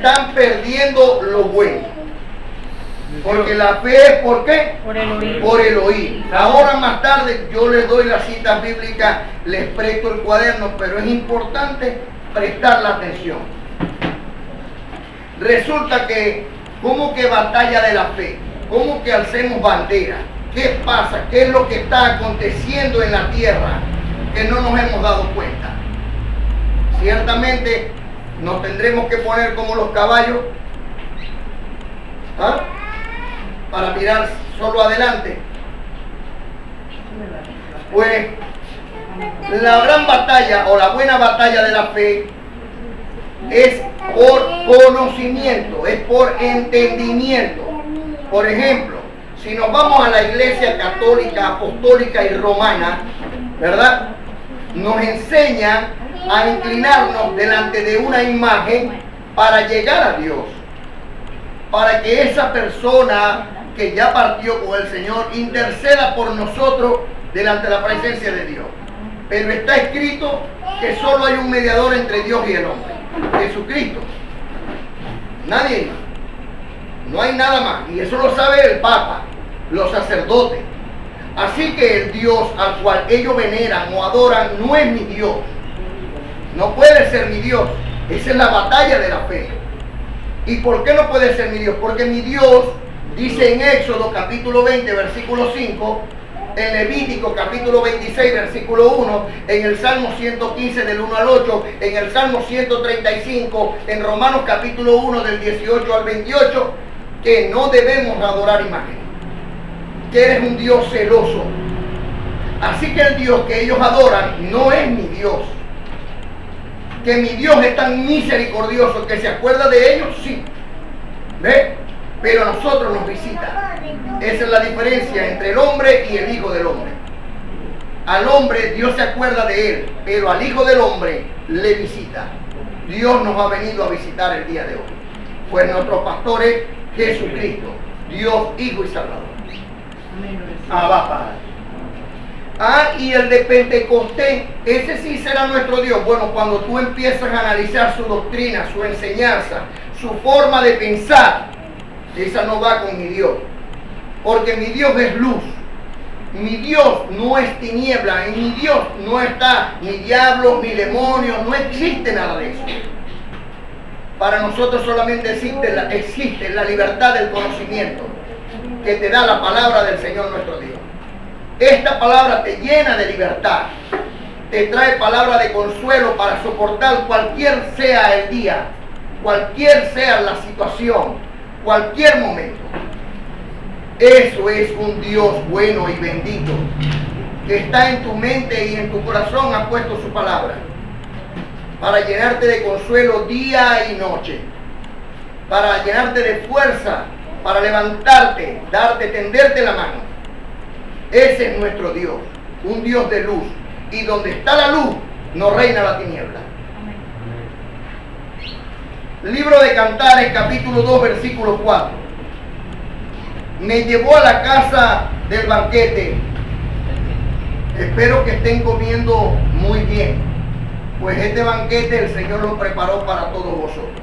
están perdiendo lo bueno. Porque la fe es ¿por qué? Por el oír. Por el oír. Ahora más tarde yo les doy las citas bíblicas, les presto el cuaderno, pero es importante prestar la atención. Resulta que, ¿cómo que batalla de la fe? ¿Cómo que alcemos bandera? ¿Qué pasa? ¿Qué es lo que está aconteciendo en la tierra que no nos hemos dado cuenta? Ciertamente nos tendremos que poner como los caballos, ¿ah?, para mirar solo adelante. Pues la gran batalla o la buena batalla de la fe es por conocimiento, es por entendimiento. Por ejemplo, si nos vamos a la iglesia católica, apostólica y romana, ¿verdad?, nos enseñan a inclinarnos delante de una imagen para llegar a Dios, para que esa persona que ya partió con el Señor interceda por nosotros delante de la presencia de Dios. Pero está escrito que solo hay un mediador entre Dios y el hombre, Jesucristo. Nadie más. No hay nada más. Y eso lo sabe el Papa, los sacerdotes. Así que el Dios al cual ellos veneran o adoran no es mi Dios. No puede ser mi Dios. Esa es la batalla de la fe. ¿Y por qué no puede ser mi Dios? Porque mi Dios dice en Éxodo capítulo 20 versículo 5, en Levítico capítulo 26 versículo 1, en el Salmo 115 del 1 al 8, en el Salmo 135, en Romanos capítulo 1 del 18 al 28, que no debemos adorar imágenes, que eres un Dios celoso. Así que el Dios que ellos adoran no es mi Dios. Que mi Dios es tan misericordioso que se acuerda de ellos, sí. ¿Ve? Pero a nosotros nos visita. Esa es la diferencia entre el hombre y el Hijo del Hombre. Al hombre Dios se acuerda de él, pero al Hijo del Hombre le visita. Dios nos ha venido a visitar el día de hoy. Pues nuestro pastor es Jesucristo, Dios, Hijo y Salvador. Abba, Padre. Ah, y el de Pentecostés, ese sí será nuestro Dios. Bueno, cuando tú empiezas a analizar su doctrina, su enseñanza, su forma de pensar, esa no va con mi Dios. Porque mi Dios es luz. Mi Dios no es tiniebla. En mi Dios no está ni diablos, ni demonios. No existe nada de eso. Para nosotros solamente existe la libertad del conocimiento que te da la palabra del Señor nuestro Dios. Esta palabra te llena de libertad, te trae palabra de consuelo para soportar cualquier sea el día, cualquier sea la situación, cualquier momento. Eso es un Dios bueno y bendito, que está en tu mente y en tu corazón ha puesto su palabra, para llenarte de consuelo día y noche, para llenarte de fuerza, para levantarte, tenderte la mano. Ese es nuestro Dios, un Dios de luz. Y donde está la luz, no reina la tiniebla. Libro de Cantares, capítulo 2, versículo 4. Me llevó a la casa del banquete. Espero que estén comiendo muy bien, pues este banquete el Señor lo preparó para todos vosotros.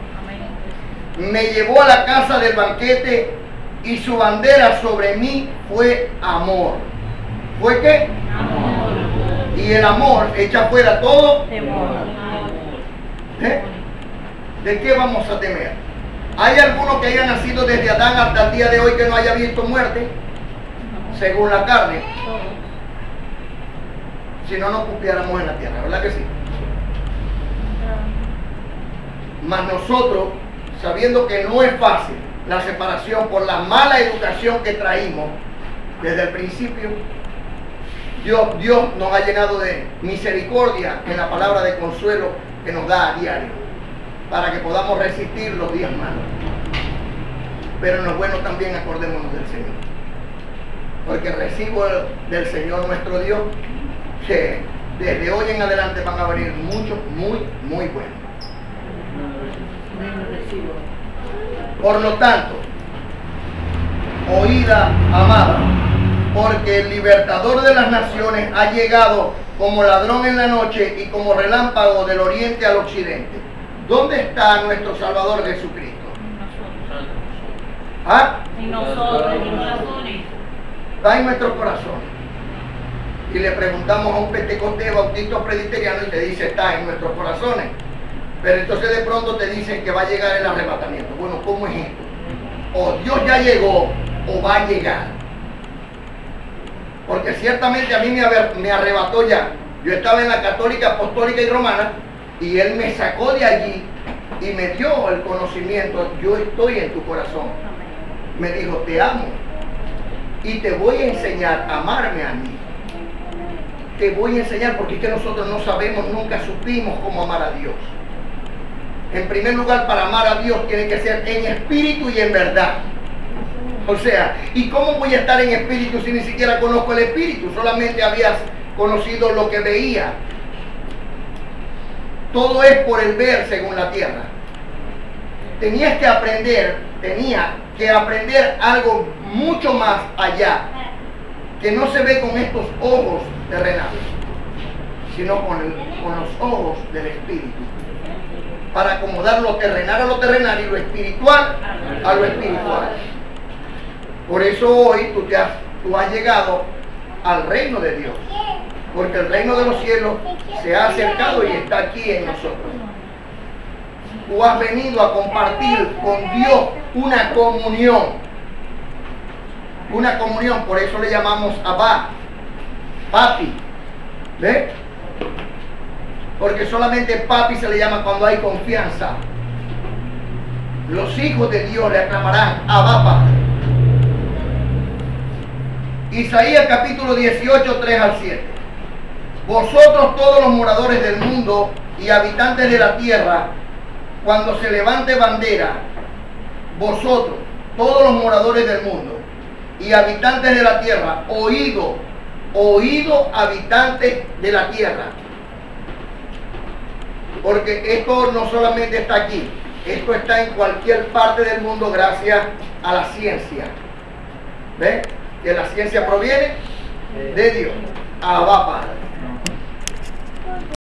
Me llevó a la casa del banquete y su bandera sobre mí fue amor. ¿Fue qué? Amor. Y el amor echa fuera todo Temor. ¿Eh? ¿De qué vamos a temer? ¿Hay alguno que haya nacido desde Adán hasta el día de hoy que no haya visto muerte? Según la carne. Si no, nos cupiéramos en la tierra, ¿verdad que sí? Mas nosotros, sabiendo que no es fácil la separación por la mala educación que traímos desde el principio, Dios nos ha llenado de misericordia en la palabra de consuelo que nos da a diario, para que podamos resistir los días malos. Pero en lo bueno también acordémonos del Señor, porque recibo del Señor nuestro Dios que desde hoy en adelante van a venir muchos muy buenos. Por lo tanto, oída amada, porque el libertador de las naciones ha llegado como ladrón en la noche y como relámpago del oriente al occidente. ¿Dónde está nuestro Salvador Jesucristo? ¿Ah? En nosotros, en nuestros corazones. Está en nuestros corazones. Y le preguntamos a un pentecostés, bautista o presbiteriano y te dice, está en nuestros corazones. Pero entonces de pronto te dicen que va a llegar el arrebatamiento. Bueno, ¿cómo es esto? O Dios ya llegó o va a llegar. Porque ciertamente a mí me arrebató ya. Yo estaba en la católica, apostólica y romana y Él me sacó de allí y me dio el conocimiento. Yo estoy en tu corazón. Me dijo, te amo y te voy a enseñar a amarme a mí. Te voy a enseñar, porque es que nosotros no sabemos, nunca supimos cómo amar a Dios. En primer lugar, para amar a Dios tiene que ser en espíritu y en verdad. O sea, ¿y cómo voy a estar en espíritu si ni siquiera conozco el espíritu? Solamente habías conocido lo que veía. Todo es por el ver según la tierra. Tenía que aprender algo mucho más allá, que no se ve con estos ojos terrenales, sino con los ojos del espíritu, para acomodar lo terrenal a lo terrenal y lo espiritual a lo espiritual. Por eso hoy tú has llegado al reino de Dios, porque el reino de los cielos se ha acercado y está aquí en nosotros. Tú has venido a compartir con Dios una comunión. Una comunión, por eso le llamamos Abba, papi. ¿Ve? Porque solamente papi se le llama cuando hay confianza. Los hijos de Dios le aclamarán Abba, Padre. Isaías capítulo 18, 3 al 7. Vosotros todos los moradores del mundo y habitantes de la tierra, cuando se levante bandera, vosotros todos los moradores del mundo y habitantes de la tierra, oído habitantes de la tierra. Porque esto no solamente está aquí, esto está en cualquier parte del mundo gracias a la ciencia. ¿Ven? Que la ciencia proviene de Dios. Abba, Padre.